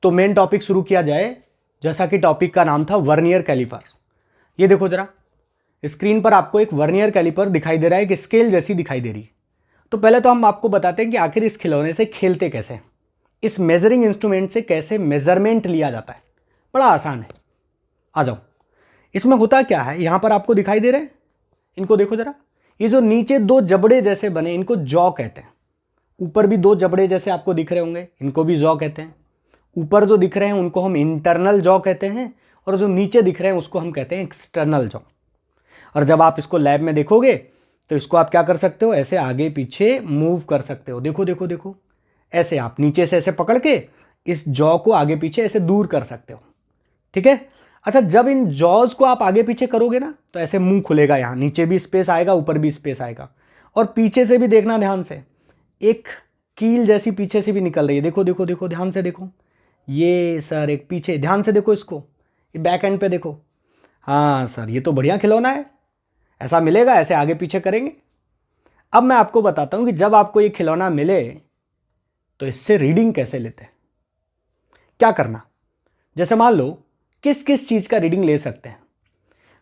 तो main topic शुरू किया जाए, जैसा कि टॉपिक का नाम था वर्नियर कैलिपर। ये देखो जरा, स्क्रीन पर आपको एक वर्नियर कैलिपर दिखाई दे रहा है, एक स्केल जैसी दिखाई दे रही है। तो पहले तो हम आपको बताते हैं कि आखिर इस खिलौने से खेलते कैसे हैं, इस मेजरिंग इंस्ट्रूमेंट से कैसे मेजरमेंट लिया जाता है। बड़ा आसान है, आ जाओ। इसमें होता क्या है, यहां पर आपको दिखाई दे रहे हैं, इनको देखो जरा। ये जो नीचे दो जबड़े जैसे बने, इनको जॉ कहते हैं। ऊपर भी दो जबड़े जैसे आपको दिख रहे होंगे, इनको भी जॉ कहते हैं। ऊपर जो दिख रहे हैं उनको हम इंटरनल जॉ कहते हैं, और जो नीचे दिख रहे हैं उसको हम कहते हैं एक्सटर्नल जॉ। और जब आप इसको लैब में देखोगे तो इसको आप क्या कर सकते हो, ऐसे आगे पीछे मूव कर सकते हो। देखो देखो देखो, ऐसे आप नीचे से ऐसे पकड़ के इस जॉ को आगे पीछे ऐसे दूर कर सकते हो। ठीक है। अच्छा, जब इन जॉज को आप आगे पीछे करोगे ना तो ऐसे मुंह खुलेगा, यहां नीचे भी स्पेस आएगा, ऊपर भी स्पेस आएगा। और पीछे से भी देखना ध्यान से, एक कील जैसी पीछे से भी निकल रही है। देखो देखो देखो, ध्यान से देखो। ये सर एक पीछे, ध्यान से देखो इसको, ये बैक एंड पे देखो। हाँ सर, ये तो बढ़िया खिलौना है, ऐसा मिलेगा, ऐसे आगे पीछे करेंगे। अब मैं आपको बताता हूं कि जब आपको ये खिलौना मिले तो इससे रीडिंग कैसे लेते हैं। क्या करना, जैसे मान लो किस किस चीज का रीडिंग ले सकते हैं।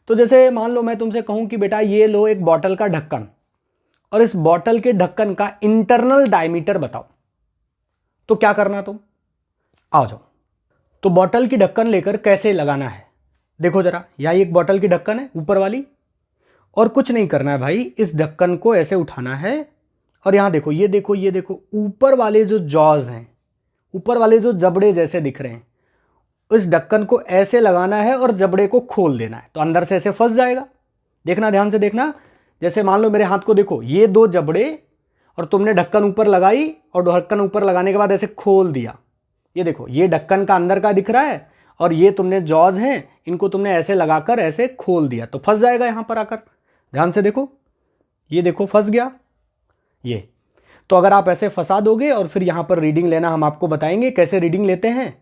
तो जैसे मान लो मैं तुमसे कहूं कि बेटा ये लो एक बॉटल का ढक्कन, और इस बॉटल के ढक्कन का इंटरनल डायमीटर बताओ, तो क्या करना तुम, आओ जाओ। तो बॉटल की ढक्कन लेकर कैसे लगाना है, देखो जरा। यहाँ एक बॉटल की ढक्कन है ऊपर वाली, और कुछ नहीं करना है भाई, इस ढक्कन को ऐसे उठाना है, और यहां देखो, ये देखो, ये देखो, ऊपर वाले जो जॉज हैं, ऊपर वाले जो जबड़े जैसे दिख रहे हैं, इस ढक्कन को ऐसे लगाना है और जबड़े को खोल देना है, तो अंदर से ऐसे फंस जाएगा। देखना, ध्यान से देखना। जैसे मान लो मेरे हाथ को देखो, ये दो जबड़े, और तुमने ढक्कन ऊपर लगाई, और ढक्कन ऊपर लगाने के बाद ऐसे खोल दिया। ये देखो, ये ढक्कन का अंदर का दिख रहा है, और ये तुमने जॉज हैं, इनको तुमने ऐसे लगाकर ऐसे खोल दिया, तो फंस जाएगा यहां पर आकर। ध्यान से देखो, ये देखो फंस गया ये। तो अगर आप ऐसे फंसा दोगे और फिर यहां पर रीडिंग लेना हम आपको बताएंगे कैसे रीडिंग लेते हैं,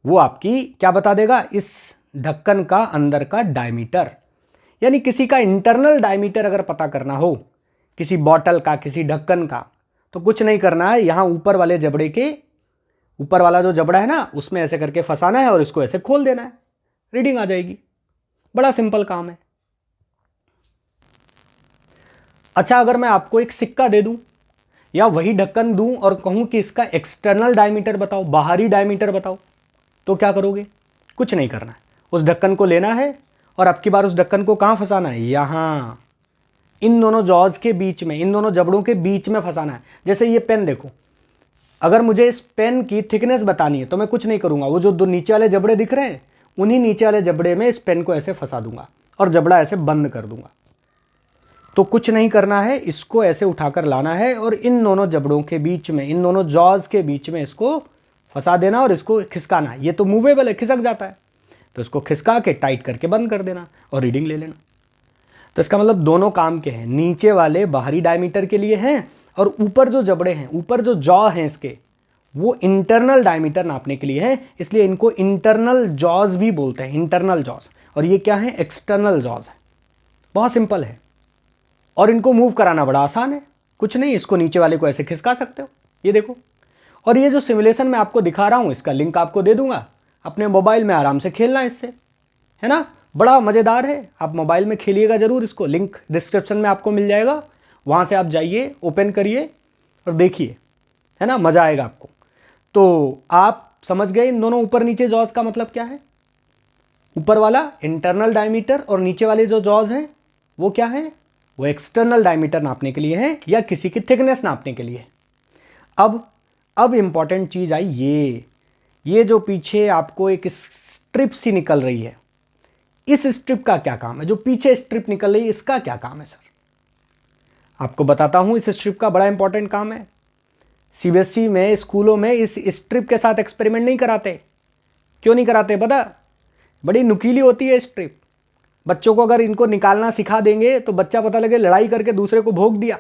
वो आपकी क्या बता देगा, इस ढक्कन का अंदर का डायमीटर। यानी किसी का इंटरनल डायमीटर अगर पता करना हो, किसी बॉटल का, किसी ढक्कन का, तो कुछ नहीं करना है, यहां ऊपर वाले जबड़े के, ऊपर वाला जो जबड़ा है ना, उसमें ऐसे करके फंसाना है और इसको ऐसे खोल देना है, रीडिंग आ जाएगी। बड़ा सिंपल काम है। अच्छा, अगर मैं आपको एक सिक्का दे दूं या वही ढक्कन दूं और कहूं कि इसका एक्सटर्नल डायमीटर बताओ, बाहरी डायमीटर बताओ, तो क्या करोगे, कुछ नहीं करना है। उस ढक्कन को लेना है और अब की बार उस ढक्कन को कहां फंसाना है, यहां इन दोनों जॉज के बीच में, इन दोनों जबड़ों के बीच में फंसाना है। जैसे ये पेन देखो, अगर मुझे इस पेन की थिकनेस बतानी है तो मैं कुछ नहीं करूंगा, वो जो दो नीचे वाले जबड़े दिख रहे हैं, उन्हीं नीचे वाले जबड़े में इस पेन को ऐसे फंसा दूंगा और जबड़ा ऐसे बंद कर दूंगा। तो कुछ नहीं करना है, इसको ऐसे उठाकर लाना है और इन दोनों जबड़ों के बीच में, इन दोनों जॉज के बीच में इसको फंसा देना और इसको खिसकाना है। ये तो मूवेबल है, खिसक जाता है, तो इसको खिसका के टाइट करके बंद कर देना और रीडिंग ले लेना। तो इसका मतलब दोनों काम के हैं, नीचे वाले बाहरी डायमीटर के लिए हैं और ऊपर जो जबड़े हैं, ऊपर जो जॉ हैं इसके, वो इंटरनल डायमीटर नापने के लिए है। इसलिए इनको इंटरनल जॉज भी बोलते हैं, इंटरनल जॉज। और ये क्या है, एक्सटर्नल जॉज है। बहुत सिंपल है और इनको मूव कराना बड़ा आसान है, कुछ नहीं, इसको नीचे वाले को ऐसे खिसका सकते हो, ये देखो। और ये जो सिमुलेशन मैं आपको दिखा रहा हूं, इसका लिंक आपको दे दूंगा, अपने मोबाइल में आराम से खेलना इससे, है ना। बड़ा मज़ेदार है, आप मोबाइल में खेलिएगा जरूर इसको, लिंक डिस्क्रिप्शन में आपको मिल जाएगा, वहां से आप जाइए, ओपन करिए और देखिए, है ना, मज़ा आएगा आपको। तो आप समझ गए इन दोनों ऊपर नीचे जॉज का मतलब क्या है। ऊपर वाला इंटरनल डायमीटर और नीचे वाले जो जॉज हैं वो क्या है, वो एक्सटर्नल डायमीटर नापने के लिए है या किसी की थिकनेस नापने के लिए। अब इंपॉर्टेंट चीज आई, ये जो पीछे आपको एक स्ट्रिप सी निकल रही है, इस स्ट्रिप का क्या काम है, जो पीछे स्ट्रिप निकल रही है इसका क्या काम है सर। आपको बताता हूं, इस स्ट्रिप का बड़ा इंपॉर्टेंट काम है। सीबीएसई में, स्कूलों में इस स्ट्रिप के साथ एक्सपेरिमेंट नहीं कराते। क्यों नहीं कराते पता, बड़ी नुकीली होती है स्ट्रिप। बच्चों को अगर इनको निकालना सिखा देंगे तो बच्चा पता लगे लड़ाई करके दूसरे को भोंक दिया,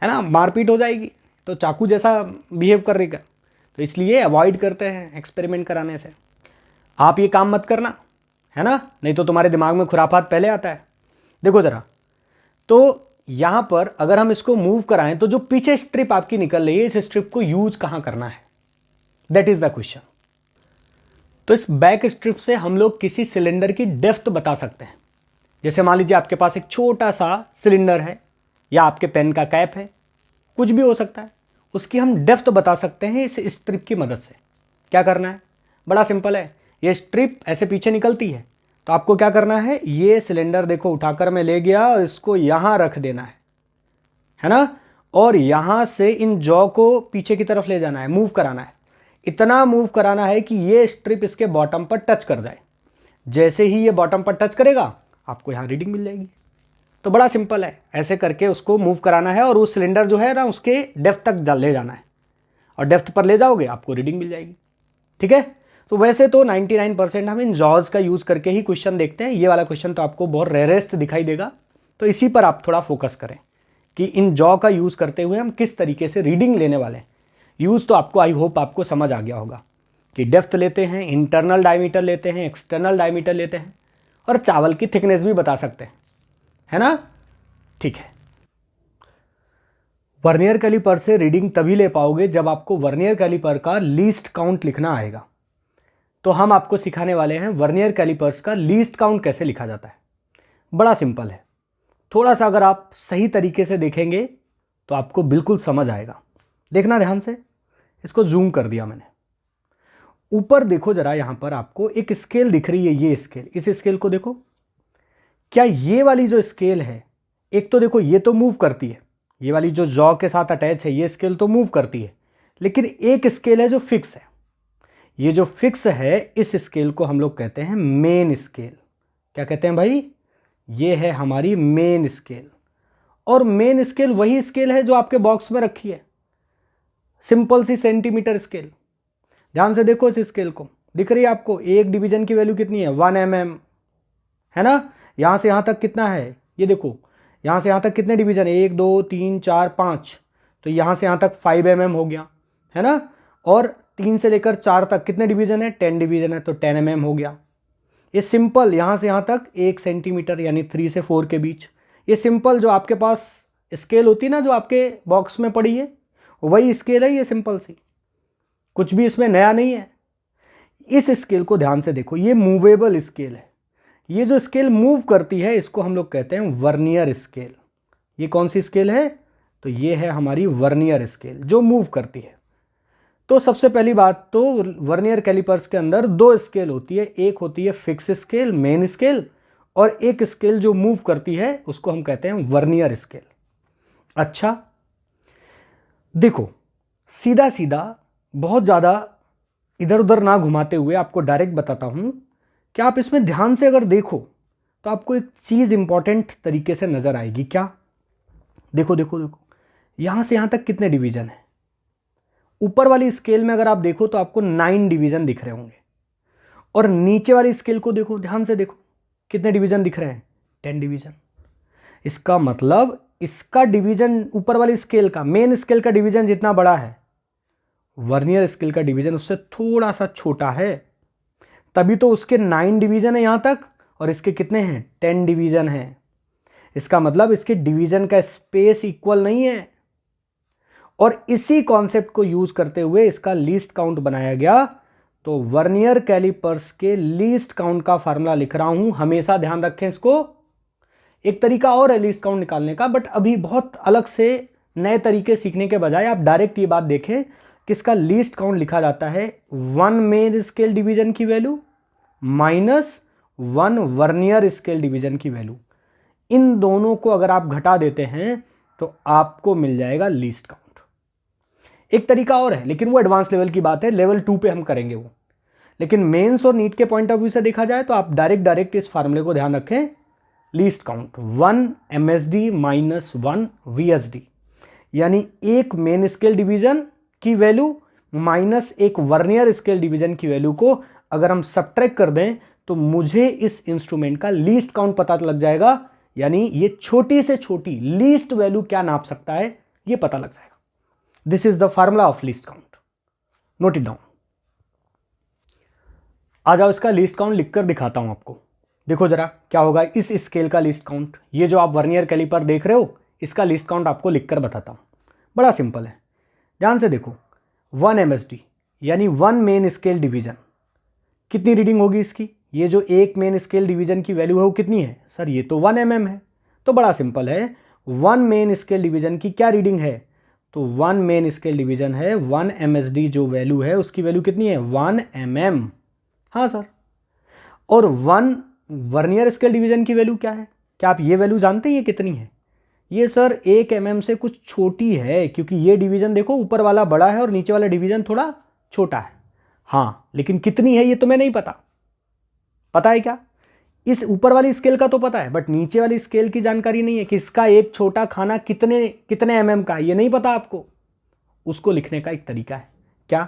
है ना, मारपीट हो जाएगी, तो चाकू जैसा बिहेव करेगा। तो इसलिए अवॉइड करते हैं एक्सपेरिमेंट कराने से। आप ये काम मत करना, है ना, नहीं तो तुम्हारे दिमाग में खुराफात पहले आता है। देखो जरा, तो यहां पर अगर हम इसको मूव कराएं तो जो पीछे स्ट्रिप आपकी निकल रही है, इस स्ट्रिप को यूज कहां करना है, दैट इज द क्वेश्चन। तो इस बैक स्ट्रिप से हम लोग किसी सिलेंडर की डेप्थ बता सकते हैं। जैसे मान लीजिए आपके पास एक छोटा सा सिलेंडर है या आपके पेन का कैप है, कुछ भी हो सकता है, उसकी हम डेप्थ बता सकते हैं इस स्ट्रिप की मदद से। क्या करना है, बड़ा सिंपल है। ये स्ट्रिप ऐसे पीछे निकलती है, तो आपको क्या करना है, ये सिलेंडर देखो उठाकर मैं ले गया और इसको यहां रख देना है ना, और यहां से इन जॉ को पीछे की तरफ ले जाना है, मूव कराना है। इतना मूव कराना है कि ये स्ट्रिप इसके बॉटम पर टच कर जाए। जैसे ही ये बॉटम पर टच करेगा आपको यहां रीडिंग मिल जाएगी। तो बड़ा सिंपल है, ऐसे करके उसको मूव कराना है और वो सिलेंडर जो है ना उसके डेप्थ तक ले जाना है, और डेप्थ पर ले जाओगे आपको रीडिंग मिल जाएगी। ठीक है। तो वैसे तो 99% हम इन जॉज का यूज करके ही क्वेश्चन देखते हैं। ये वाला क्वेश्चन तो आपको बहुत रेयरेस्ट दिखाई देगा, तो इसी पर आप थोड़ा फोकस करें कि इन जॉ का यूज करते हुए हम किस तरीके से रीडिंग लेने वाले हैं। यूज तो आपको आई होप आपको समझ आ गया होगा कि डेप्थ लेते हैं, इंटरनल डायमीटर लेते हैं, एक्सटर्नल डायमीटर लेते हैं, और चावल की थिकनेस भी बता सकते हैं, है ना। ठीक है। वर्नियर कैलिपर से रीडिंग तभी ले पाओगे जब आपको वर्नियर कैलिपर का लीस्ट काउंट लिखना आएगा। तो हम आपको सिखाने वाले हैं वर्नियर कैलिपर्स का लीस्ट काउंट कैसे लिखा जाता है। बड़ा सिंपल है, थोड़ा सा अगर आप सही तरीके से देखेंगे तो आपको बिल्कुल समझ आएगा। देखना ध्यान से, इसको जूम कर दिया मैंने। ऊपर देखो जरा, यहां पर आपको एक स्केल दिख रही है, ये स्केल, इस स्केल को देखो। क्या ये वाली जो स्केल है, एक तो देखो ये तो मूव करती है, ये वाली जो जॉ के साथ अटैच है ये स्केल तो मूव करती है, लेकिन एक स्केल है जो फिक्स है। ये जो फिक्स है इस स्केल को हम लोग कहते हैं मेन स्केल। क्या कहते हैं भाई, ये है हमारी मेन स्केल। और मेन स्केल वही स्केल है जो आपके बॉक्स में रखी है, सिंपल सी सेंटीमीटर स्केल। ध्यान से देखो इस स्केल को, दिख रही है आपको, एक डिवीजन की वैल्यू कितनी है, 1 mm, है ना। यहां से यहां तक कितना है, ये देखो, यहां से यहां तक कितने डिवीजन है, 1 2 3 4 5, तो यहां से यहां तक 5 mm हो गया, है ना। और 3 से लेकर 4 तक कितने डिवीजन है, 10 डिवीजन है, तो 10 mm हो गया। ये सिंपल, यहां से यहां तक 1 सेंटीमीटर, यानी 3 से 4 के बीच। ये सिंपल जो आपके पास स्केल होती है ना, जो आपके बॉक्स में पड़ी है, वही स्केल है ये, सिंपल सी, कुछ भी इसमें नया नहीं है। इस स्केल को ध्यान से देखो, ये मूवेबल स्केल है। ये जो स्केल मूव करती है इसको हम लोग कहते हैं वर्नियर स्केल। ये कौन सी स्केल है, तो ये है हमारी वर्नियर स्केल जो मूव करती है। तो सबसे पहली बात तो वर्नियर कैलिपर्स के अंदर 2 स्केल होती है, एक होती है फिक्स स्केल मेन स्केल, और एक स्केल जो मूव करती है उसको हम कहते हैं वर्नियर स्केल। अच्छा देखो, सीधा सीधा बहुत ज़्यादा इधर उधर ना घुमाते हुए आपको डायरेक्ट बताता हूं कि आप इसमें ध्यान से अगर देखो तो आपको एक चीज़ इंपॉर्टेंट तरीके से नज़र आएगी। क्या, देखो देखो देखो, यहां से यहां तक कितने डिवीजन है। ऊपर वाली स्केल में अगर आप देखो तो आपको 9 डिवीजन दिख रहे होंगे, और नीचे वाली स्केल को देखो, ध्यान से देखो, कितने डिवीजन दिख रहे हैं, 10 डिवीजन। इसका मतलब इसका डिवीजन ऊपर वाली स्केल का, मेन स्केल का डिवीजन जितना बड़ा है, वर्नियर स्केल का डिवीजन उससे थोड़ा सा छोटा है। तभी तो उसके 9 डिवीजन है यहां तक, और इसके कितने हैं, 10 डिवीजन है। इसका मतलब इसके डिवीजन का स्पेस इक्वल नहीं है। और इसी कॉन्सेप्ट को यूज करते हुए इसका लीस्ट काउंट बनाया गया। तो वर्नियर कैलिपर्स के लीस्ट काउंट का फार्मूला लिख रहा हूं, हमेशा ध्यान रखें इसको। एक तरीका और है लीस्ट काउंट निकालने का, बट अभी बहुत अलग से नए तरीके सीखने के बजाय आप डायरेक्ट ये बात देखें कि इसका लीस्ट काउंट लिखा जाता है 1 मेन स्केल डिवीजन की value minus 1 vernier scale division की वैल्यू। इन दोनों को अगर आप घटा देते हैं तो आपको मिल जाएगा लीस्ट काउंट। एक तरीका और है, लेकिन वो एडवांस लेवल की बात है, लेवल 2 पे हम करेंगे वो। लेकिन मेंस और नीट के पॉइंट ऑफ व्यू से देखा जाए तो आप डायरेक्ट इस फार्मूले को ध्यान रखें, least count 1 MSD minus 1 VSD, यानी एक मेन स्केल डिवीजन की वैल्यू माइनस एक वर्नियर स्केल डिवीजन की वैल्यू को अगर हम सब्ट्रैक्ट कर दें तो मुझे इस इंस्ट्रूमेंट का लीस्ट काउंट पता लग जाएगा। यानी ये छोटी से छोटी लीस्ट वैल्यू क्या नाप सकता है ये पता लग जाएगा। This is the formula of least count, note it down. आ जाओ, इसका लीस्ट काउंट लिखकर दिखाता हूं आपको। देखो जरा क्या होगा इस स्केल का लीस्ट काउंट। ये जो आप वर्नियर कैलिपर देख रहे हो इसका लीस्ट काउंट आपको लिखकर बताता हूं। बड़ा सिंपल है, ध्यान से देखो। 1 MSD यानी 1 मेन स्केल डिवीजन। कितनी रीडिंग होगी इसकी? ये जो एक मेन स्केल डिवीजन की वैल्यू है वो कितनी है सर? ये तो 1 mm है। तो बड़ा सिंपल है, 1 मेन स्केल डिवीजन की क्या रीडिंग है? तो 1 मेन स्केल डिवीजन है 1 MSD, जो वैल्यू है उसकी वैल्यू कितनी है? 1 mm। हाँ सर। और 1 वर्नियर स्केल डिवीजन की वैल्यू क्या है? क्या आप ये वैल्यू जानते हैं ये कितनी है? ये सर 1 mm से कुछ छोटी है, क्योंकि ये डिवीजन देखो ऊपर वाला बड़ा है और नीचे वाला डिवीजन थोड़ा छोटा है। हाँ, लेकिन कितनी है ये तुम्हें नहीं पता। पता है क्या? इस ऊपर वाली स्केल का तो पता है, बट नीचे वाली स्केल की जानकारी नहीं है कि इसका एक छोटा खाना कितने कितने mm का है, ये नहीं पता आपको। उसको लिखने का एक तरीका है। क्या?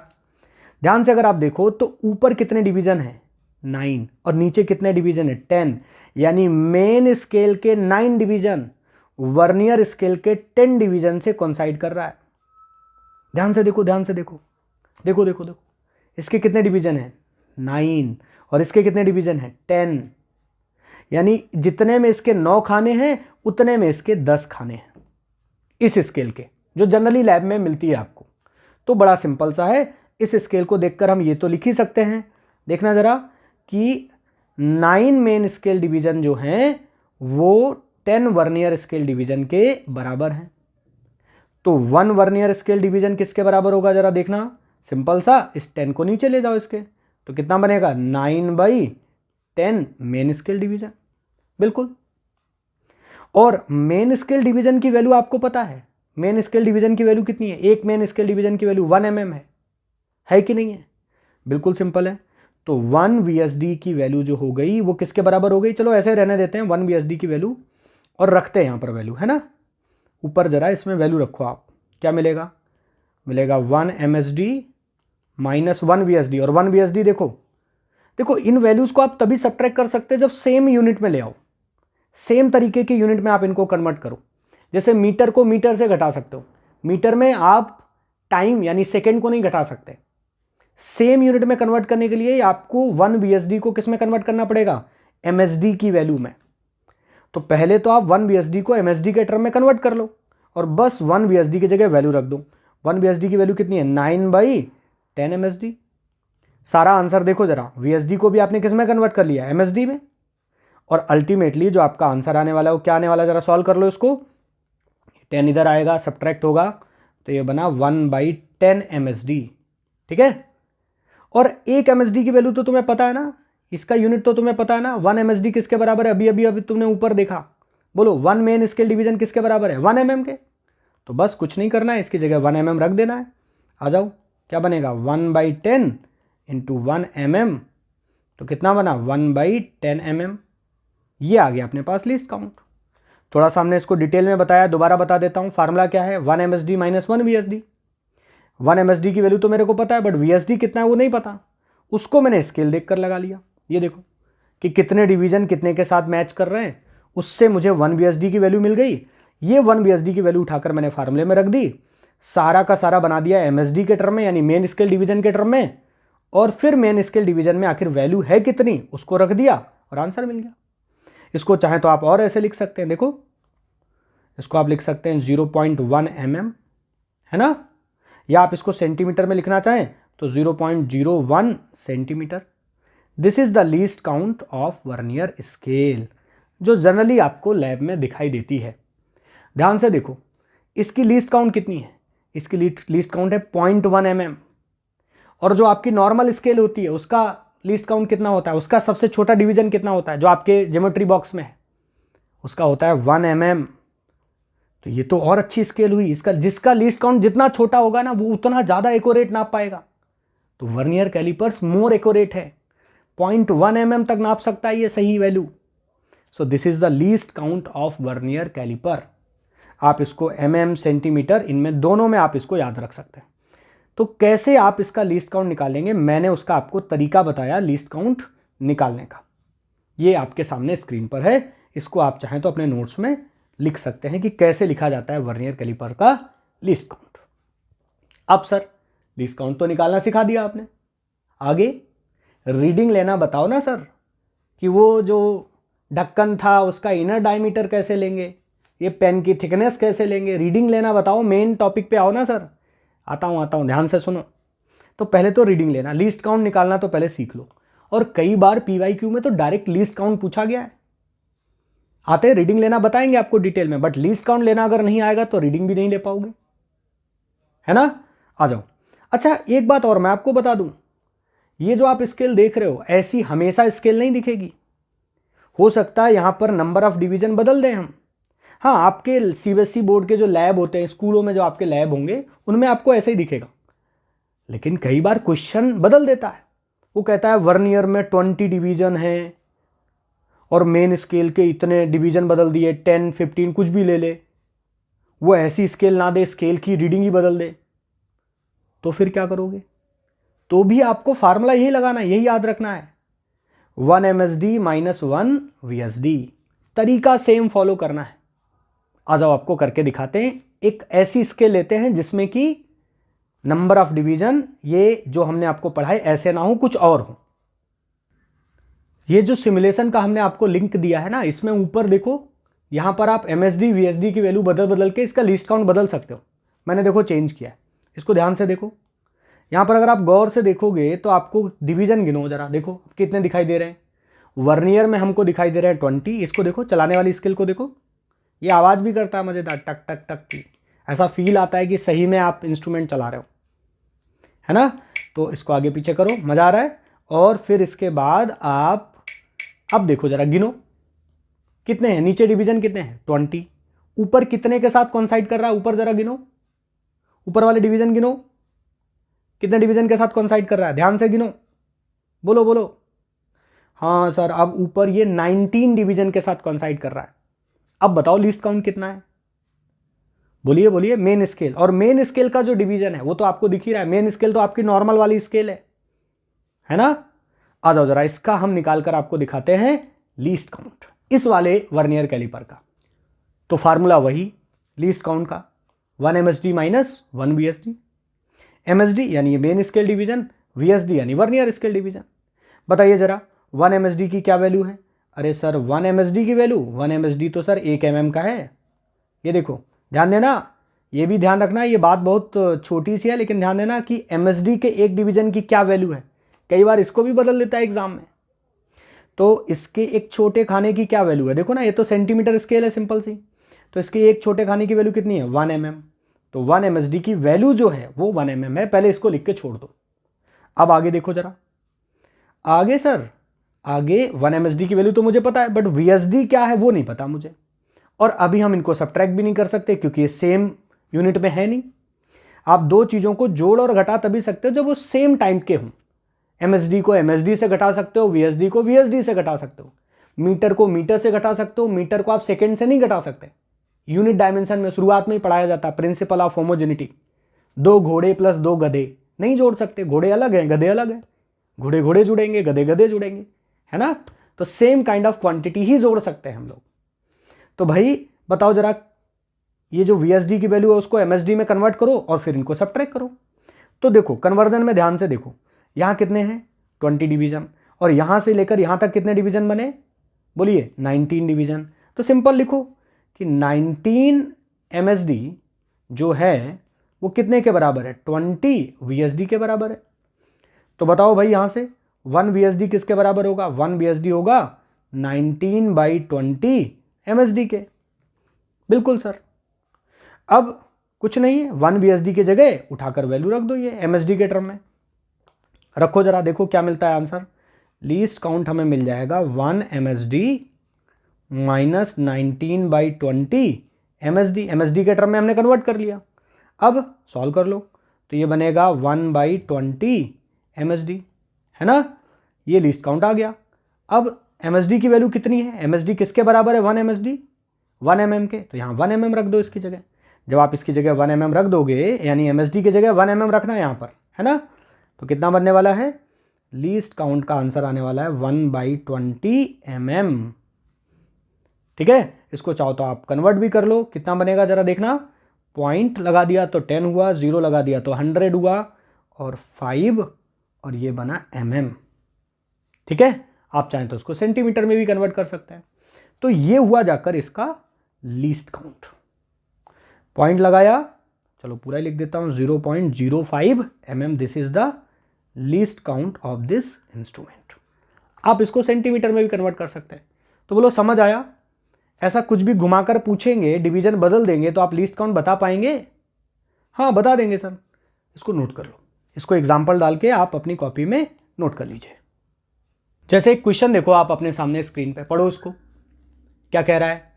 ध्यान से अगर आप देखो तो ऊपर कितने डिवीजन है? 9, और नीचे कितने डिवीजन है? 10। यानी मेन स्केल के 9 डिवीजन वर्नियर स्केल के 10 डिवीजन से कोइंसाइड कर रहा है। ध्यान से देखो, ध्यान से देखो, देखो देखो देखो, इसके कितने डिवीजन है? 9, और इसके कितने डिवीजन है? 10। यानी जितने में इसके 9 खाने हैं उतने में इसके 10 खाने हैं इस स्केल के, जो जनरली लैब में मिलती है आपको। तो बड़ा सिंपल सा है, इस स्केल को देखकर हम ये तो लिख ही सकते हैं। देखना जरा कि 9 मेन स्केल डिवीजन जो हैं वो 10 वर्नियर स्केल डिवीजन के बराबर हैं। तो 1 वर्नियर स्केल डिवीजन किसके बराबर होगा? जरा देखना, सिंपल सा, इस 10 को नीचे ले जाओ इसके, तो कितना बनेगा? 9/10 मेन स्केल डिवीजन। बिल्कुल। और मेन स्केल डिवीजन की वैल्यू आपको पता है? मेन स्केल डिवीजन की वैल्यू कितनी है? एक मेन स्केल डिवीजन की वैल्यू 1 mm है कि नहीं है? बिल्कुल सिंपल है। तो 1 VSD की वैल्यू जो हो गई वो किसके बराबर हो गई? चलो ऐसे रहने देते हैं 1 VSD की वैल्यू, और रखते हैं यहां पर वैल्यू, है ना। ऊपर जरा इसमें वैल्यू रखो आप, क्या मिलेगा? मिलेगा 1 MSD माइनस 1 VSD। और 1 VSD देखो, देखो इन वैल्यूज को आप तभी सब्ट्रैक्ट कर सकते हैं जब सेम यूनिट में ले आओ, सेम तरीके के यूनिट में आप इनको कन्वर्ट करो। जैसे मीटर को मीटर से घटा सकते हो, मीटर में आप टाइम यानी सेकेंड को नहीं घटा सकते। सेम यूनिट में कन्वर्ट करने के लिए आपको 1 VSD को किस में कन्वर्ट करना पड़ेगा? MSD की वैल्यू में। तो पहले तो आप 1 VSD को MSD के टर्म में कन्वर्ट कर लो, और बस 1 VSD की जगह वैल्यू रख दो। 1 VSD की वैल्यू कितनी है? 9/10 MSD। सारा आंसर देखो जरा, VSD को भी आपने किस में कन्वर्ट कर लिया? MSD में। और अल्टीमेटली जो आपका आंसर आने वाला है वो क्या आने वाला है? जरा सॉल्व कर लो इसको। 10 इधर आएगा, सब्ट्रैक्ट होगा, तो ये बना 1/10 MSD। ठीक है। और 1 MSD की वैल्यू तो तुम्हें पता है ना, इसका यूनिट तो तुम्हें पता है ना। 1 MSD किसके बराबर है? अभी अभी तुमने ऊपर देखा। बोलो 1 मेन स्केल डिवीजन किसके बराबर है? 1 mm के। तो बस कुछ नहीं करना है, इसकी जगह 1 mm रख देना है। आ जाओ, क्या बनेगा? 1/10 इंटू 1 mm, तो कितना बना? 1/10 mm। ये आ गया अपने पास लीस्ट काउंट। थोड़ा सा हमने इसको डिटेल में बताया, दोबारा बता देता हूं। फार्मूला क्या है? 1 MSD माइनस 1 VSD। 1 MSD की वैल्यू तो मेरे को पता है, बट VSD कितना है वो नहीं पता, उसको मैंने स्केल देखकर लगा लिया। ये देखो कि कितने डिवीजन कितने के साथ मैच कर रहे हैं, उससे मुझे 1 VSD की वैल्यू मिल गई। ये 1 VSD की वैल्यू उठाकर मैंने फार्मूले में रख दी, सारा का सारा बना दिया MSD के टर्म में, यानी मेन स्केल डिवीजन के टर्म में, और फिर मेन स्केल डिवीजन में आखिर वैल्यू है कितनी उसको रख दिया और आंसर मिल गया। इसको चाहे तो आप और ऐसे लिख सकते हैं, देखो इसको आप लिख सकते हैं 0.1 mm, है ना, या आप इसको सेंटीमीटर में लिखना चाहें तो 0.01 centimetre. This is the least count of vernier scale, जो जनरली आपको लैब में दिखाई देती है। ध्यान से देखो, इसकी लीस्ट काउंट कितनी है? इसकी लीस्ट काउंट है 0.1 mm। और जो आपकी नॉर्मल स्केल होती है उसका लीस्ट काउंट कितना होता है? उसका सबसे छोटा डिवीजन कितना होता है जो आपके ज्योमेट्री बॉक्स में है? उसका होता है 1 mm। तो ये तो और अच्छी स्केल हुई, इसका जिसका लीस्ट काउंट जितना छोटा होगा ना वो उतना ज़्यादा एक्यूरेट नाप पाएगा। तो वर्नियर कैलिपर्स मोर एक्यूरेट है, 0.1 mm तक नाप सकता है ये सही value. So this is the least count of vernier calliper. आप इसको mm सेंटीमीटर, इनमें दोनों में आप इसको याद रख सकते हैं। तो कैसे आप इसका लीस्ट काउंट निकालेंगे, मैंने उसका आपको तरीका बताया लीस्ट काउंट निकालने का। ये आपके सामने स्क्रीन पर है, इसको आप चाहें तो अपने नोट्स में लिख सकते हैं कि कैसे लिखा जाता है वर्नियर कैलिपर का लीस्ट काउंट। अब सर लीस्ट काउंट तो निकालना सिखा दिया आपने, आगे रीडिंग लेना बताओ ना सर, कि वो जो ढक्कन था उसका इनर डायमीटर कैसे लेंगे, ये पेन की थिकनेस कैसे लेंगे, रीडिंग लेना बताओ। मेन टॉपिक पे आओ ना सर। आता हूँ ध्यान से सुनो। तो पहले तो रीडिंग लेना, लीस्ट काउंट निकालना तो पहले सीख लो। और कई बार पीवाईक्यू में तो डायरेक्ट लीस्ट काउंट पूछा गया है। आते हैं रीडिंग लेना बताएंगे आपको डिटेल में, बट लीस्ट काउंट लेना अगर नहीं आएगा तो रीडिंग भी नहीं ले पाओगे, है ना। आ जाओ। अच्छा एक बात और मैं आपको बता दूं, ये जो आप स्केल देख रहे हो ऐसी हमेशा स्केल नहीं दिखेगी। हो सकता है यहां पर नंबर ऑफ डिवीजन बदल दें हम। हाँ, आपके सीबीएसई बोर्ड के जो लैब होते हैं स्कूलों में, जो आपके लैब होंगे उनमें आपको ऐसे ही दिखेगा। लेकिन कई बार क्वेश्चन बदल देता है, वो कहता है वर्नियर में 20 डिवीजन है और मेन स्केल के इतने डिवीजन बदल दिए, 10 15 कुछ भी ले ले, वो ऐसी स्केल ना दे, स्केल की रीडिंग ही बदल दे, तो फिर क्या करोगे। तो भी आपको फार्मूला यही लगाना है, यही याद रखना है, 1 MSD - 1 VSD, तरीका सेम फॉलो करना है। आ जाओ आपको करके दिखाते हैं। एक ऐसी स्केल लेते हैं जिसमें कि नंबर ऑफ डिवीजन, ये जो हमने आपको पढ़ाए ऐसे ना हो, कुछ और हो। ये जो सिमुलेशन का हमने आपको लिंक दिया है ना, इसमें ऊपर देखो, यहां पर आप MSD VSD की वैल्यू बदल बदल के इसका लिस्ट काउंट बदल सकते हो। मैंने देखो चेंज किया है, इसको ध्यान से देखो। यहां पर अगर आप गौर से देखोगे तो आपको डिवीजन गिनो जरा, देखो कितने दिखाई दे रहे हैं। वर्नियर में हमको दिखाई दे रहे हैं 20। इसको देखो, चलाने वाली स्केल को देखो, ये आवाज भी करता है मजेदार, टक टक टक की। ऐसा फील आता है कि सही में आप इंस्ट्रूमेंट चला रहे हो, है ना। तो इसको आगे पीछे करो, मजा आ रहा है। और फिर इसके बाद आप अब देखो जरा, गिनो कितने हैं, नीचे डिवीजन कितने हैं 20, ऊपर कितने के साथ कॉन्साइड कर रहा है, ऊपर जरा गिनो, ऊपर वाले डिवीजन गिनो, कितने डिवीजन के साथ कॉन्साइड कर रहा है, ध्यान से गिनो, बोलो बोलो। हाँ सर, अब ऊपर ये 19 डिवीजन के साथ कॉन्साइड कर रहा है। अब बताओ लीस्ट काउंट कितना है, बोलिए बोलिए। मेन स्केल, और मेन स्केल का जो डिवीजन है वो तो आपको दिख ही रहा है। मेन स्केल तो आपकी नॉर्मल वाली स्केल है ना। आ जाओ जरा, इसका हम निकाल कर आपको दिखाते हैं लीस्ट काउंट, इस वाले वर्नियर कैलिपर का। तो फार्मूला वही लीस्ट काउंट का, 1 MSD - 1 VSD। MSD यानी मेन स्केल डिवीजन, VSD यानी वर्नियर स्केल डिवीजन। बताइए जरा 1 MSD की क्या वैल्यू है। अरे सर 1 MSD की वैल्यू, 1 MSD तो सर 1 mm का है। ये देखो, ध्यान देना, ये भी ध्यान रखना, ये बात बहुत छोटी सी है लेकिन ध्यान देना कि MSD के एक डिवीजन की क्या वैल्यू है। कई बार इसको भी बदल देता है एग्जाम में। तो इसके एक छोटे खाने की क्या वैल्यू है, देखो ना, ये तो सेंटीमीटर स्केल है सिंपल सी। तो इसके एक छोटे खाने की वैल्यू कितनी है, 1 mm। तो 1 MSD की वैल्यू जो है वो 1 mm है, पहले इसको लिख के छोड़ दो। अब आगे देखो जरा, आगे सर, आगे 1 MSD की वैल्यू तो मुझे पता है, बट VSD क्या है वो नहीं पता मुझे। और अभी हम इनको सब्ट्रैक्ट भी नहीं कर सकते क्योंकि ये सेम यूनिट में है नहीं। आप दो चीज़ों को जोड़ और घटा तभी सकते हो जब वो सेम टाइम के हों। MSD को MSD से घटा सकते हो, VSD को VSD से घटा सकते हो, मीटर को मीटर से घटा सकते हो, मीटर को आप सेकेंड से नहीं घटा सकते। यूनिट डायमेंशन में शुरुआत में ही पढ़ाया जाता है प्रिंसिपल ऑफ होमोजेनिटी। 2 घोड़े प्लस 2 गधे नहीं जोड़ सकते, घोड़े अलग हैं गधे अलग हैं, घोड़े घोड़े जुड़ेंगे, गधे गधे जुड़ेंगे, है ना। तो सेम काइंड ऑफ क्वांटिटी ही जोड़ सकते हैं हम लोग। तो भाई बताओ जरा, ये जो VSD की वैल्यू है उसको MSD में कन्वर्ट करो और फिर इनको सब्ट्रैक्ट करो। तो देखो कन्वर्जन में ध्यान से देखो, यहां कितने हैं 20 डिवीजन, और यहां से लेकर यहां तक कितने डिवीजन बने, बोलिए 19 डिवीजन। तो सिंपल लिखो कि 19 MSD जो है वो कितने के बराबर है, 20 VSD के बराबर है। तो बताओ भाई यहां से 1 VSD किसके बराबर होगा, 1 VSD होगा 19/20 MSD के। बिल्कुल सर। अब कुछ नहीं है, 1 VSD की जगह उठाकर वैल्यू रख दो, ये MSD के टर्म में रखो जरा, देखो क्या मिलता है आंसर। लीस्ट काउंट हमें मिल जाएगा 1 MSD - 19/20 MSD। MSD के टर्म में हमने कन्वर्ट कर लिया। अब सॉल्व कर लो तो ये बनेगा 1/20 MSD, है ना। ये लीस्ट काउंट आ गया। अब MSD की वैल्यू कितनी है, MSD किसके बराबर है, 1 MSD 1 mm के। तो यहाँ 1 mm रख दो इसकी जगह। जब आप इसकी जगह 1 mm रख दोगे, यानी MSD की जगह 1 mm रखना है यहाँ पर, है ना। तो कितना बनने वाला है, लीस्ट काउंट का आंसर आने वाला है 1/20 mm। ठीक है, इसको चाहो तो आप कन्वर्ट भी कर लो, कितना बनेगा जरा देखना। पॉइंट लगा दिया तो 10 हुआ, 0 लगा दिया तो 100 हुआ, और 5 और ये बना mm। ठीक है, आप चाहें तो उसको सेंटीमीटर में भी कन्वर्ट कर सकते हैं। तो ये हुआ जाकर इसका लीस्ट काउंट। पॉइंट लगाया, चलो पूरा ही लिख देता हूं, 0.05 mm, this is the least count of this instrument. आप इसको सेंटीमीटर में भी कन्वर्ट कर सकते हैं। तो बोलो समझ आया? ऐसा कुछ भी घुमाकर पूछेंगे, डिवीजन बदल देंगे तो आप लीस्ट काउंट बता पाएंगे? हाँ बता देंगे सर। इसको नोट कर लो, इसको एग्जाम्पल डाल के आप अपनी कॉपी में नोट कर लीजिए। जैसे एक क्वेश्चन देखो आप अपने सामने स्क्रीन पे, पढ़ो उसको। क्या कह रहा है?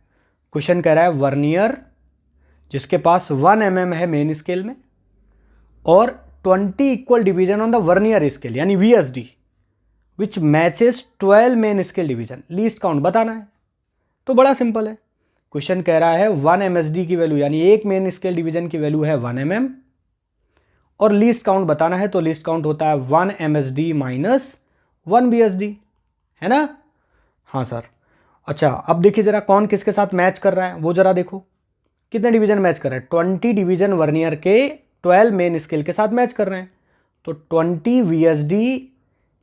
क्वेश्चन कह रहा है वर्नियर जिसके पास 1 mm है मेन स्केल में और 20 equal division on the vernier scale यानी VSD which matches 12 main scale division, least count बताना है। तो बड़ा सिंपल है, क्वेश्चन कह रहा है 1 MSD की वैल्यू यानी एक मेन स्केल डिवीजन की वैल्यू है 1 mm और लीस्ट काउंट बताना है। तो लीस्ट काउंट होता है 1 MSD माइनस 1 VSD, है ना? हाँ सर। अच्छा अब देखिए जरा कौन किसके साथ मैच कर रहा है वो जरा देखो। कितने डिवीजन मैच कर रहे हैं? 20 डिवीजन वर्नियर के 12 मेन स्केल के साथ मैच कर रहे हैं। तो 20 VSD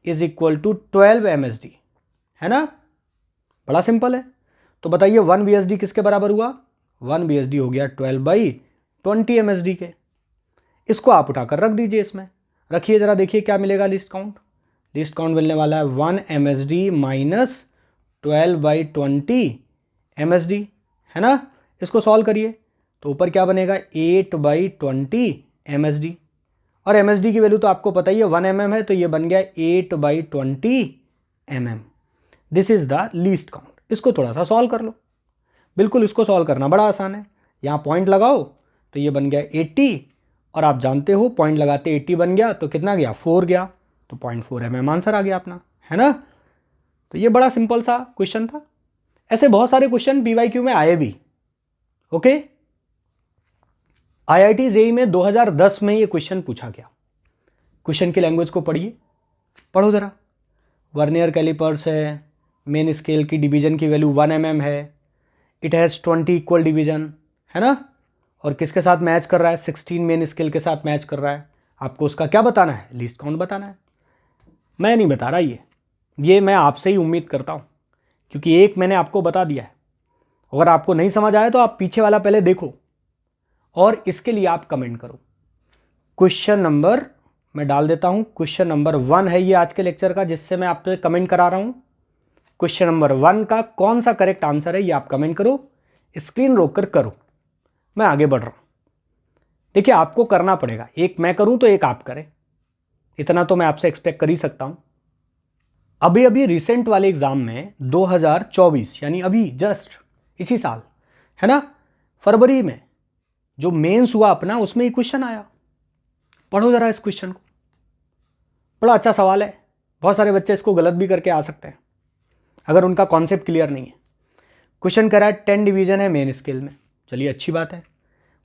is equal to 12 MSD, है ना? बड़ा सिंपल है। तो बताइए 1 VSD किसके बराबर हुआ? 1 VSD हो गया 12/20 MSD के। इसको आप उठाकर रख दीजिए, इसमें रखिए जरा, देखिए क्या मिलेगा लिस्ट काउंट। लिस्ट काउंट मिलने वाला है 1 MSD माइनस 12/20 MSD, है ना? इसको सॉल्व करिए तो ऊपर क्या बनेगा 8/20 MSD और MSD की वैल्यू तो आपको पता ही है 1 mm है, तो ये बन गया 8/20 mm। This is the least count. इसको थोड़ा सा सॉल्व कर लो, बिल्कुल इसको सॉल्व करना बड़ा आसान है। यहाँ पॉइंट लगाओ तो ये बन गया 80 और आप जानते हो पॉइंट लगाते 80 बन गया तो कितना गया 4 गया, तो 0.4 mm आंसर आ गया अपना, है ना? तो ये बड़ा सिंपल सा क्वेश्चन था। ऐसे बहुत सारे क्वेश्चन PYQ में आए भी। ओके, IIT JEE में 2010 में ये क्वेश्चन पूछा गया। क्वेश्चन की लैंग्वेज को पढ़िए, पढ़ो जरा। वर्नियर कैलिपर्स है, मेन स्केल की डिवीजन की वैल्यू 1 mm है, इट हैज़ 20 इक्वल डिवीजन, है ना? और किसके साथ मैच कर रहा है? 16 मेन स्केल के साथ मैच कर रहा है। आपको उसका क्या बताना है? लीस्ट काउंट बताना है। मैं नहीं बता रहा, ये मैं आपसे ही उम्मीद करता हूँ, क्योंकि एक मैंने आपको बता दिया है। अगर आपको नहीं समझ आया तो आप पीछे वाला पहले देखो और इसके लिए आप कमेंट करो। क्वेश्चन नंबर मैं डाल देता हूँ, क्वेश्चन नंबर 1 है ये आज के लेक्चर का, जिससे मैं आप पे कमेंट करा रहा हूँ। क्वेश्चन नंबर 1 का कौन सा करेक्ट आंसर है ये आप कमेंट करो, स्क्रीन रोक कर करो। मैं आगे बढ़ रहा हूँ। देखिए आपको करना पड़ेगा, एक मैं करूँ तो एक आप करें, इतना तो मैं आपसे एक्सपेक्ट कर ही सकता हूँ। अभी अभी रिसेंट वाले एग्जाम में 2024 यानी अभी जस्ट इसी साल, है ना, फरवरी में जो मेंस हुआ अपना, उसमें ये क्वेश्चन आया। पढ़ो जरा इस क्वेश्चन को, बड़ा अच्छा सवाल है। बहुत सारे बच्चे इसको गलत भी करके आ सकते हैं अगर उनका कॉन्सेप्ट क्लियर नहीं है। क्वेश्चन कह रहा है 10 डिवीजन है मेन स्केल में, चलिए अच्छी बात है।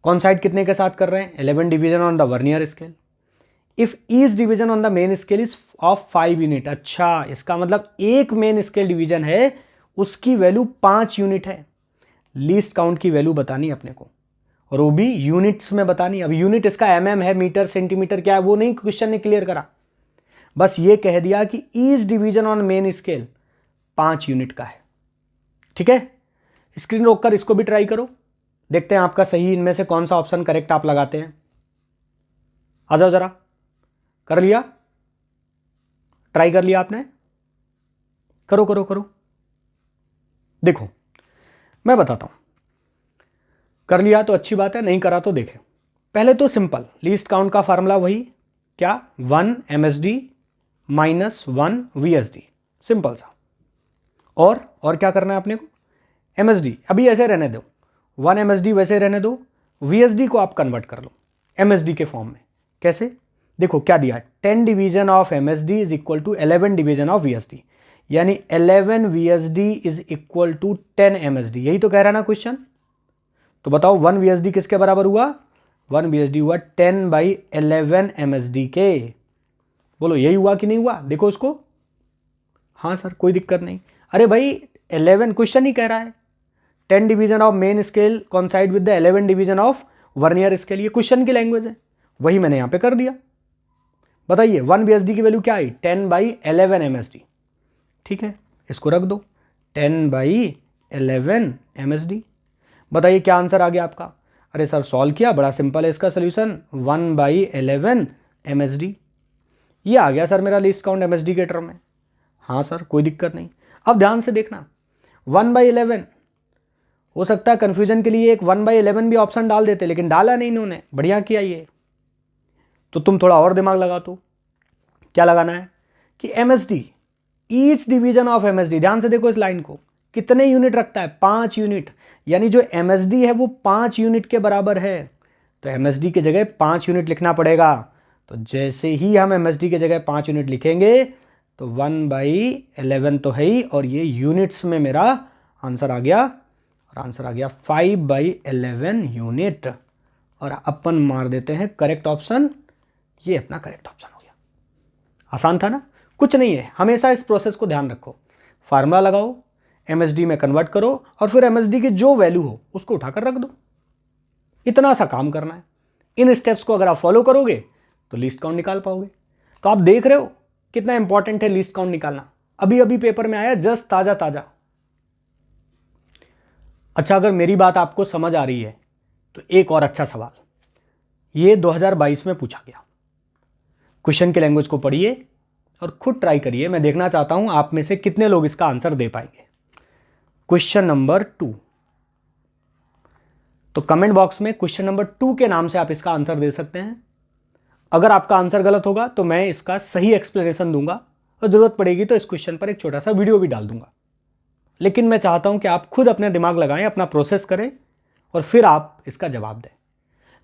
कौन साइड कितने के साथ कर रहे हैं? 11 division on the vernier scale. If each division on the main scale is of 5 unit. अच्छा, इसका मतलब एक मेन स्केल डिवीजन है, उसकी वैल्यू 5 यूनिट है। लीस्ट काउंट की वैल्यू बतानी अपने को, और वो भी यूनिट्स में बतानी। अब यूनिट इसका mm है, मीटर, सेंटीमीटर क्या है वो नहीं क्वेश्चन ने क्लियर करा, बस ये कह दिया कि each division on main scale 5 unit का है। ठीक है, स्क्रीन रोककर इसको भी ट्राई करो, देखते हैं आपका सही इनमें से कौन सा ऑप्शन करेक्ट आप लगाते हैं। आ जाओ जरा, कर लिया? ट्राई कर लिया आपने? करो करो करो। देखो मैं बताता हूं, कर लिया तो अच्छी बात है, नहीं करा तो देखें। पहले तो सिंपल लीस्ट काउंट का फार्मूला वही, क्या? 1 MSD माइनस 1 VSD, सिंपल सा। और क्या करना है अपने को? MSD अभी ऐसे रहने दो, 1 MSD वैसे रहने दो, VSD को आप कन्वर्ट कर लो MSD के फॉर्म में। कैसे? देखो क्या दिया है, 10 division of MSD is equal to 11 division of VSD, यानी 11 VSD is equal to 10 MSD। यही तो कह रहा है ना क्वेश्चन। तो बताओ 1 VSD किसके बराबर हुआ? 1 VSD हुआ 10/11 MSD के। बोलो यही हुआ कि नहीं हुआ? देखो इसको। हाँ सर कोई दिक्कत नहीं। अरे भाई 11 क्वेश्चन ही कह रहा है 10 division of main scale कॉन्साइड with the 11 division of vernier scale, ये क्वेश्चन की लैंग्वेज है, वही मैंने यहां पे कर दिया। बताइए 1 VSD की वैल्यू क्या आई? 10/11 MSD। ठीक है, इसको रख दो 10/11 MSD। बताइए क्या आंसर आ गया आपका? अरे सर सॉल्व किया, बड़ा सिंपल है इसका सोल्यूशन, 1/11 MSD। ये आ गया सर मेरा लीस्ट काउंट एमएसडी के टर्म में। हाँ सर, कोई दिक्कत नहीं। अब ध्यान से देखना, 1/11 हो सकता है कन्फ्यूजन के लिए एक 1/11 भी ऑप्शन डाल देते, लेकिन डाला नहीं इन्होंने, बढ़िया किया ये। तो तुम थोड़ा और दिमाग लगा, तो क्या लगाना है कि MSD, each division of MSD, ध्यान से देखो इस लाइन को, कितने यूनिट रखता है? 5 यूनिट। यानी जो एमएसडी है वो 5 यूनिट के बराबर है, तो एमएसडी की जगह 5 यूनिट लिखना पड़ेगा। तो जैसे ही हम एमएसडी की जगह 5 यूनिट लिखेंगे तो 1/11 तो है ही, और ये यूनिट्स में मेरा आंसर आ गया, और आंसर आ गया 5/11 यूनिट। और अपन मार देते हैं करेक्ट ऑप्शन, ये अपना करेक्ट ऑप्शन हो गया। आसान था ना? कुछ नहीं है, हमेशा इस प्रोसेस को ध्यान रखो, फार्मूला लगाओ, एमएसडी में कन्वर्ट करो, और फिर एमएसडी की जो वैल्यू हो उसको उठाकर रख दो। इतना सा काम करना है। इन स्टेप्स को अगर आप फॉलो करोगे तो लीस्ट काउंट निकाल पाओगे। तो आप देख रहे हो कितना इंपॉर्टेंट है लीस्ट काउंट निकालना। अभी अभी पेपर में आया, जस्ट ताजा ताजा। अच्छा, अगर मेरी बात आपको समझ आ रही है तो एक और अच्छा सवाल, ये 2022 में पूछा गया। क्वेश्चन की लैंग्वेज को पढ़िए और खुद ट्राई करिए। मैं देखना चाहता हूं आप में से कितने लोग इसका आंसर दे पाएंगे। क्वेश्चन नंबर 2, तो कमेंट बॉक्स में क्वेश्चन नंबर 2 के नाम से आप इसका आंसर दे सकते हैं। अगर आपका आंसर गलत होगा तो मैं इसका सही एक्सप्लेनेशन दूंगा, और जरूरत पड़ेगी तो इस क्वेश्चन पर एक छोटा सा वीडियो भी डाल दूंगा। लेकिन मैं चाहता हूं कि आप खुद अपने दिमाग लगाएं, अपना प्रोसेस करें, और फिर आप इसका जवाब दें।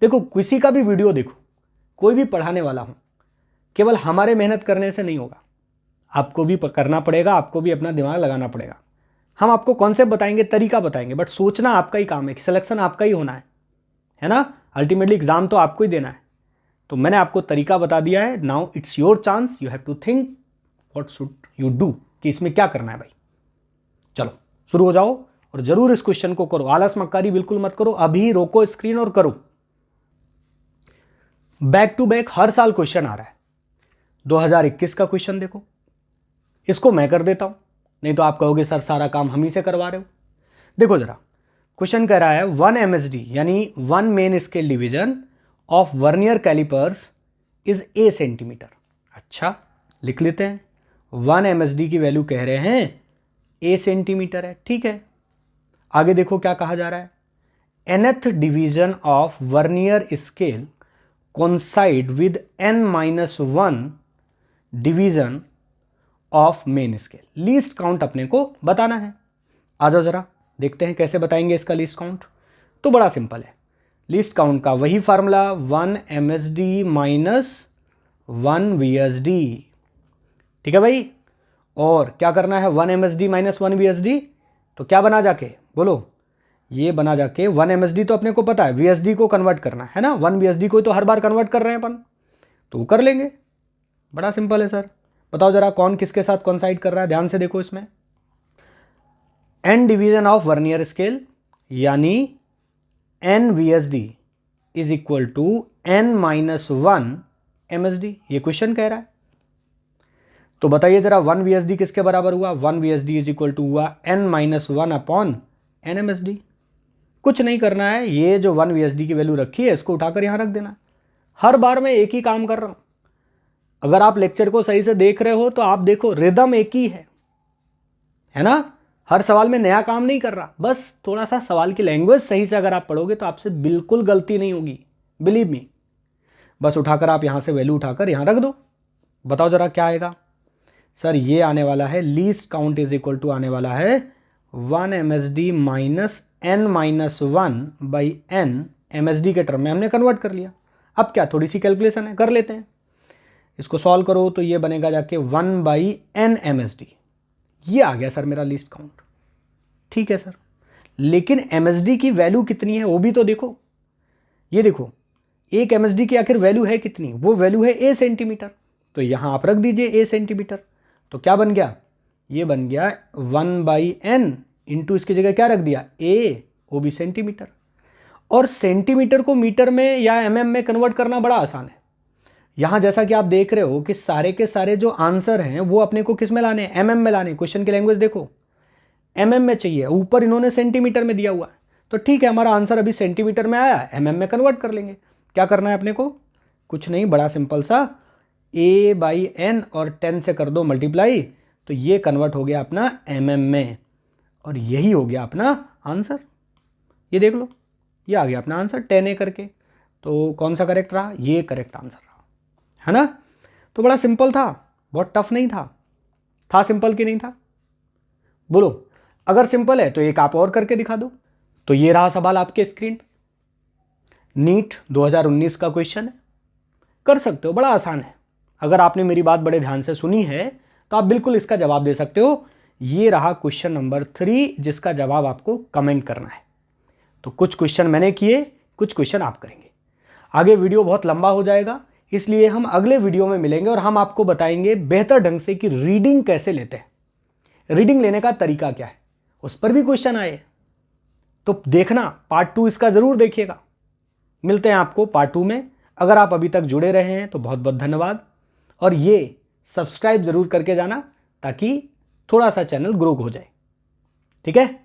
देखो, किसी का भी वीडियो देखो, कोई भी पढ़ाने वाला हो, केवल हमारे मेहनत करने से नहीं होगा, आपको भी करना पड़ेगा, आपको भी अपना दिमाग लगाना पड़ेगा। हम आपको कॉन्सेप्ट बताएंगे, तरीका बताएंगे, बट सोचना आपका ही काम है, सिलेक्शन आपका ही होना है ना? अल्टीमेटली एग्जाम तो आपको ही देना है। तो मैंने आपको तरीका बता दिया है। Now it's your chance, you have to think what should you do, कि इसमें क्या करना है भाई। चलो शुरू हो जाओ, और जरूर इस क्वेश्चन को करो, आलस मक्कारी बिल्कुल मत करो, अभी रोको स्क्रीन और करो। बैक टू बैक हर साल क्वेश्चन आ रहा है। 2021 का क्वेश्चन देखो, इसको मैं कर देता हूं, नहीं तो आप कहोगे सर सारा काम हम ही से करवा रहे हो। देखो जरा, क्वेश्चन कह रहा है 1 MSD यानी 1 main scale division of vernier calipers is a centimetre. अच्छा, लिख लेते हैं। 1 MSD की वैल्यू कह रहे हैं ए सेंटीमीटर है, ठीक है। आगे देखो क्या कहा जा रहा है, nth division of vernier scale coincide with n-1 division of main scale. Least count अपने को बताना है। आ जाओ जरा देखते हैं कैसे बताएंगे इसका लीस्ट काउंट। तो बड़ा सिंपल है, लीस्ट काउंट का वही फार्मूला 1 MSD माइनस 1 VSD, ठीक है भाई। और क्या करना है, 1 MSD माइनस 1 VSD, तो क्या बना जाके बोलो, ये बना जाके 1 MSD तो अपने को पता है, VSD को कन्वर्ट करना है ना। 1 VSD को तो हर बार कन्वर्ट कर रहे हैं अपन, तो कर लेंगे। बड़ा सिंपल है सर। बताओ जरा कौन किसके साथ कॉन्साइड कर रहा है, ध्यान से देखो इसमें। n division of vernier scale यानी n VSD is equal to n-1 MSD, ये क्वेश्चन कह रहा है। तो बताइए जरा 1 VSD किसके बराबर हुआ, 1 VSD इज इक्वल टू हुआ n-1 अपॉन n MSD। कुछ नहीं करना है, ये जो 1 VSD की वैल्यू रखी है इसको उठाकर यहां रख देना। हर बार मैं एक ही काम कर रहा हूं। अगर आप लेक्चर को सही से देख रहे हो तो आप देखो रिदम एक ही है ना। हर सवाल में नया काम नहीं कर रहा, बस थोड़ा सा सवाल की लैंग्वेज सही से अगर आप पढ़ोगे तो आपसे बिल्कुल गलती नहीं होगी, बिलीव मी। बस उठाकर आप यहां से वैल्यू उठाकर यहां रख दो। बताओ जरा क्या आएगा सर, ये आने वाला है least count is equal to आने वाला है 1 MSD minus n-1 by n MSD के टर्म में हमने कन्वर्ट कर लिया। अब क्या थोड़ी सी कैलकुलेशन है, कर लेते हैं। इसको सॉल्व करो तो ये बनेगा जाके 1/n MSD। ये आ गया सर मेरा लीस्ट काउंट, ठीक है सर। लेकिन MSD की वैल्यू कितनी है वो भी तो देखो। ये देखो, एक MSD की आखिर वैल्यू है कितनी, वो वैल्यू है a सेंटीमीटर। तो यहां आप रख दीजिए a सेंटीमीटर। तो क्या बन गया, ये बन गया 1/n इंटू इसकी जगह क्या रख दिया a, वो भी सेंटीमीटर। और सेंटीमीटर को मीटर में या mm में कन्वर्ट करना बड़ा आसान है। यहां जैसा कि आप देख रहे हो कि सारे के सारे जो आंसर हैं वो अपने को किस में लाने, mm में लाने। क्वेश्चन की लैंग्वेज देखो, mm में चाहिए, ऊपर इन्होंने सेंटीमीटर में दिया हुआ है। तो ठीक है, हमारा आंसर अभी सेंटीमीटर में आया, mm में कन्वर्ट कर लेंगे। क्या करना है अपने को, कुछ नहीं, बड़ा सिंपल सा A/n और 10 से कर दो मल्टीप्लाई, तो ये कन्वर्ट हो गया अपना mm में, और यही हो गया अपना आंसर। ये देख लो, ये आ गया अपना आंसर 10A करके। तो कौन सा करेक्ट रहा? ये करेक्ट आंसर रहा, है ना। तो बड़ा सिंपल था, बहुत टफ नहीं था सिंपल कि नहीं था? बोलो, अगर सिंपल है तो एक आप और करके दिखा दो। तो ये रहा सवाल आपके स्क्रीन पे, नीट 2019 का क्वेश्चन है, कर सकते हो, बड़ा आसान है। अगर आपने मेरी बात बड़े ध्यान से सुनी है तो आप बिल्कुल इसका जवाब दे सकते हो। ये रहा क्वेश्चन नंबर 3, जिसका जवाब आपको कमेंट करना है। तो कुछ क्वेश्चन मैंने किए, कुछ क्वेश्चन आप करेंगे। आगे वीडियो बहुत लंबा हो जाएगा, इसलिए हम अगले वीडियो में मिलेंगे और हम आपको बताएंगे बेहतर ढंग से कि रीडिंग कैसे लेते हैं, रीडिंग लेने का तरीका क्या है, उस पर भी क्वेश्चन आए। तो देखना, पार्ट 2 इसका जरूर देखिएगा। मिलते हैं आपको पार्ट 2 में। अगर आप अभी तक जुड़े रहे हैं तो बहुत बहुत धन्यवाद, और ये सब्सक्राइब जरूर करके जाना ताकि थोड़ा सा चैनल ग्रो हो जाए। ठीक है।